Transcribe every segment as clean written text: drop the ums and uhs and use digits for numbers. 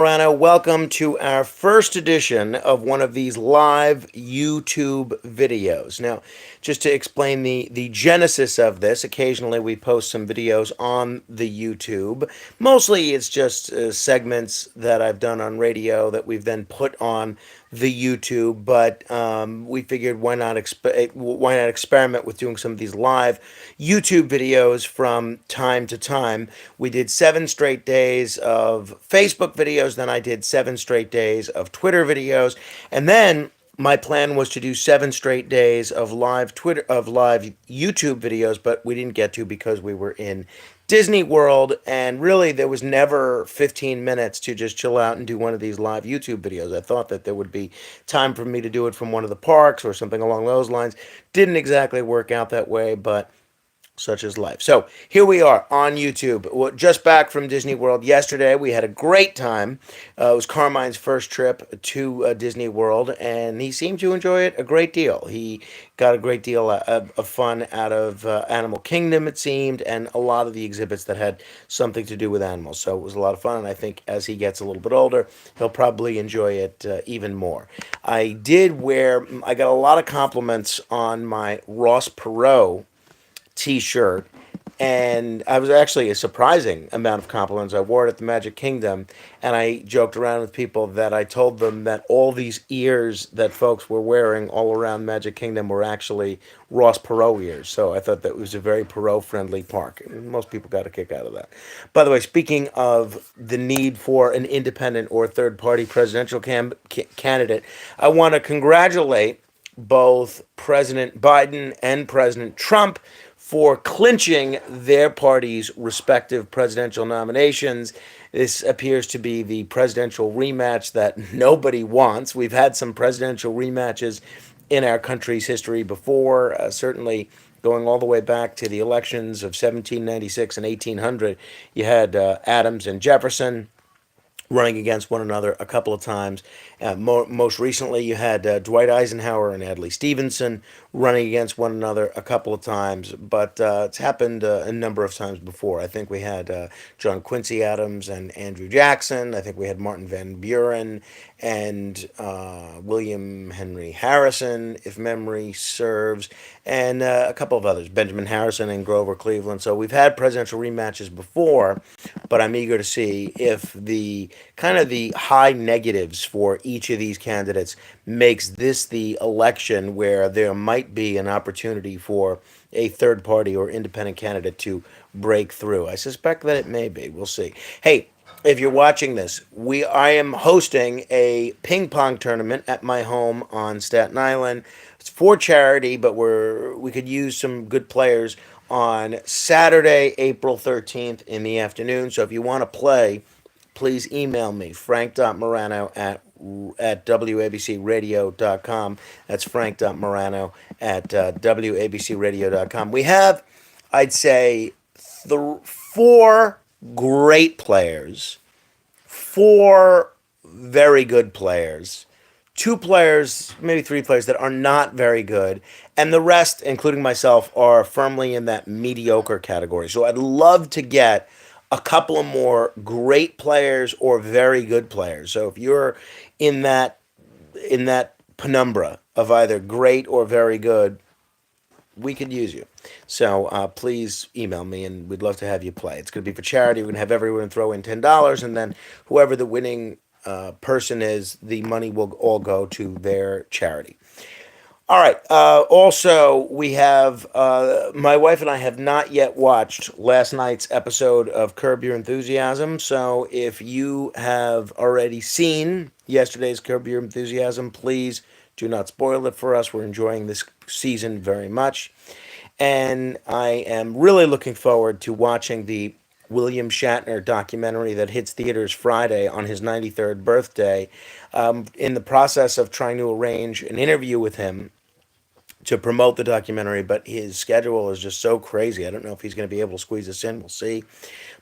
Morano. Welcome to our first edition of one of these live YouTube videos. Now, just to explain the genesis of this, occasionally we post some videos on the YouTube. Mostly it's just segments that I've done on radio that we've then put on the YouTube, but we figured why not experiment with doing some of these live YouTube videos from time to time. We did 7 straight days of Facebook videos, then I did 7 straight days of Twitter videos, and then my plan was to do 7 straight days of live YouTube videos, but we didn't get to because we were in Disney World, and really there was never 15 minutes to just chill out and do one of these live YouTube videos. I thought that there would be time for me to do it from one of the parks or something along those lines. Didn't exactly work out that way, but such is life. So here we are on YouTube. Just back from Disney World yesterday. We had a great time. It was Carmine's first trip to Disney World, and he seemed to enjoy it a great deal. He got a great deal of fun out of Animal Kingdom, it seemed, and a lot of the exhibits that had something to do with animals. So it was a lot of fun, and I think as he gets a little bit older, he'll probably enjoy it even more. I got a lot of compliments on my Ross Perot T-shirt, and I was actually a surprising amount of compliments. I wore it at the Magic Kingdom, and I joked around with people that I told them that all these ears that folks were wearing all around Magic Kingdom were actually Ross Perot ears. So I thought that was a very Perot-friendly park. And most people got a kick out of that. By the way, speaking of the need for an independent or third-party presidential candidate, I want to congratulate both President Biden and President Trump for clinching their party's respective presidential nominations. This appears to be the presidential rematch that nobody wants. We've had some presidential rematches in our country's history before, certainly going all the way back to the elections of 1796 and 1800. You had Adams and Jefferson running against one another a couple of times. Most recently, you had Dwight Eisenhower and Adlai Stevenson running against one another a couple of times, but it's happened a number of times before. I think we had John Quincy Adams and Andrew Jackson. I think we had Martin Van Buren and William Henry Harrison, if memory serves, and a couple of others, Benjamin Harrison and Grover Cleveland. So we've had presidential rematches before, but I'm eager to see if the high negatives for each of these candidates makes this the election where there might be an opportunity for a third party or independent candidate to break through. I suspect that it may be. We'll see. Hey, if you're watching this, I am hosting a ping pong tournament at my home on Staten Island. It's for charity, but we could use some good players on Saturday, April 13th in the afternoon. So if you want to play, please email me, frank.morano at wabcradio.com. That's frank.morano at wabcradio.com. We have, I'd say, four great players, four very good players, 2 players, maybe 3 players that are not very good, and the rest, including myself, are firmly in that mediocre category. So I'd love to get a couple of more great players or very good players. So if you're in that penumbra of either great or very good, we could use you. So please email me, and we'd love to have you play. It's going to be for charity. We're going to have everyone throw in $10, and then whoever the winning person is, the money will all go to their charity. All right. Also, we have my wife and I have not yet watched last night's episode of Curb Your Enthusiasm. So if you have already seen yesterday's Curb Your Enthusiasm, please do not spoil it for us. We're enjoying this season very much. And I am really looking forward to watching the William Shatner documentary that hits theaters Friday on his 93rd birthday. In the process of trying to arrange an interview with him to promote the documentary, but his schedule is just so crazy. I don't know if he's going to be able to squeeze us in. We'll see.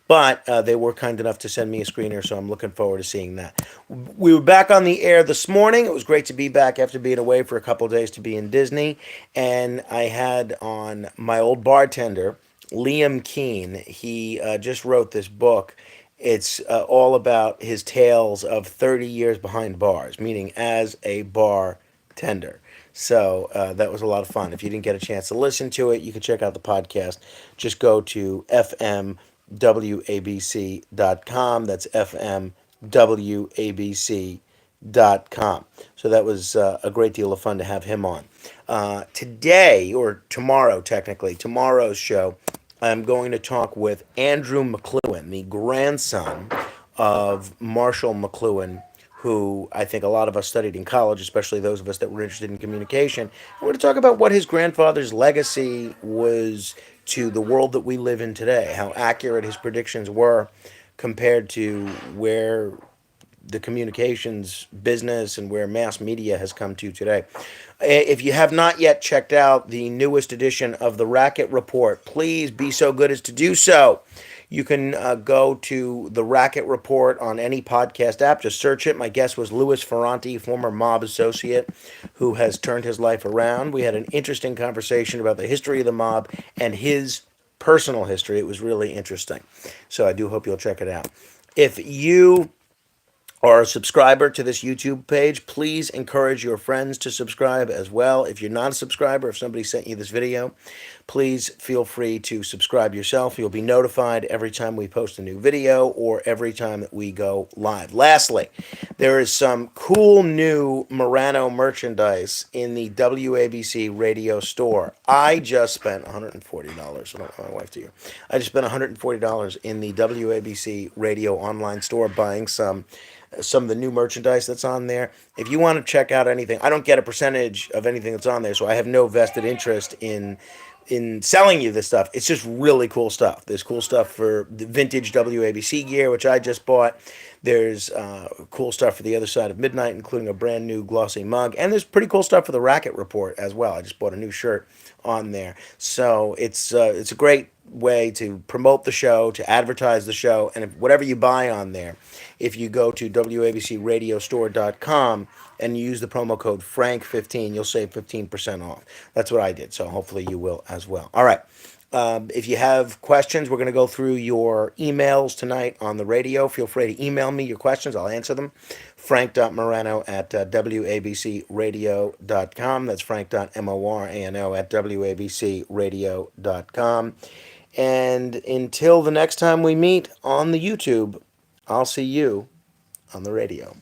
But they were kind enough to send me a screener, so I'm looking forward to seeing that. We were back on the air this morning. It was great to be back after being away for a couple of days to be in Disney. And I had on my old bartender, Liam Kean. He just wrote this book, It's all about his tales of 30 years behind bars, meaning as a bartender. So that was a lot of fun. If you didn't get a chance to listen to it, you can check out the podcast. Just go to fmwabc.com. That's fmwabc.com. So that was a great deal of fun to have him on. Today, or tomorrow, technically, tomorrow's show, I'm going to talk with Andrew McLuhan, the grandson of Marshall McLuhan, who I think a lot of us studied in college, especially those of us that were interested in communication. And we're going to talk about what his grandfather's legacy was to the world that we live in today, how accurate his predictions were compared to where the communications business and where mass media has come to today. If you have not yet checked out the newest edition of the Racket Report, please be so good as to do so. You can go to the Racket Report on any podcast app. Just search it. My guest was Louis Ferranti, former mob associate who has turned his life around. We had an interesting conversation about the history of the mob and his personal history. It was really interesting. So I do hope you'll check it out. If you are a subscriber to this YouTube page, please encourage your friends to subscribe as well. If you're not a subscriber, if somebody sent you this video, please feel free to subscribe yourself. You'll be notified every time we post a new video or every time that we go live. Lastly, there is some cool new Morano merchandise in the WABC radio store. I just spent $140. I don't know my wife to you. I just spent $140 in the WABC radio online store buying some of the new merchandise that's on there. If you want to check out anything, I don't get a percentage of anything that's on there, so I have no vested interest in selling you this stuff. It's just really cool stuff. There's cool stuff for the vintage WABC gear, which I just bought. There's cool stuff for the other side of midnight, including a brand new glossy mug, and there's pretty cool stuff for the Racket Report as well. I just bought a new shirt on there, so it's a great way to promote the show, to advertise the show, and if, whatever you buy on there, if you go to wabcradiostore.com and use the promo code FRANK15, you'll save 15% off. That's what I did, so hopefully you will as well. All right. If you have questions, we're going to go through your emails tonight on the radio. Feel free to email me your questions. I'll answer them. Frank.morano at wabcradio.com. That's frank.morano at wabcradio.com. And until the next time we meet on the YouTube, I'll see you on the radio.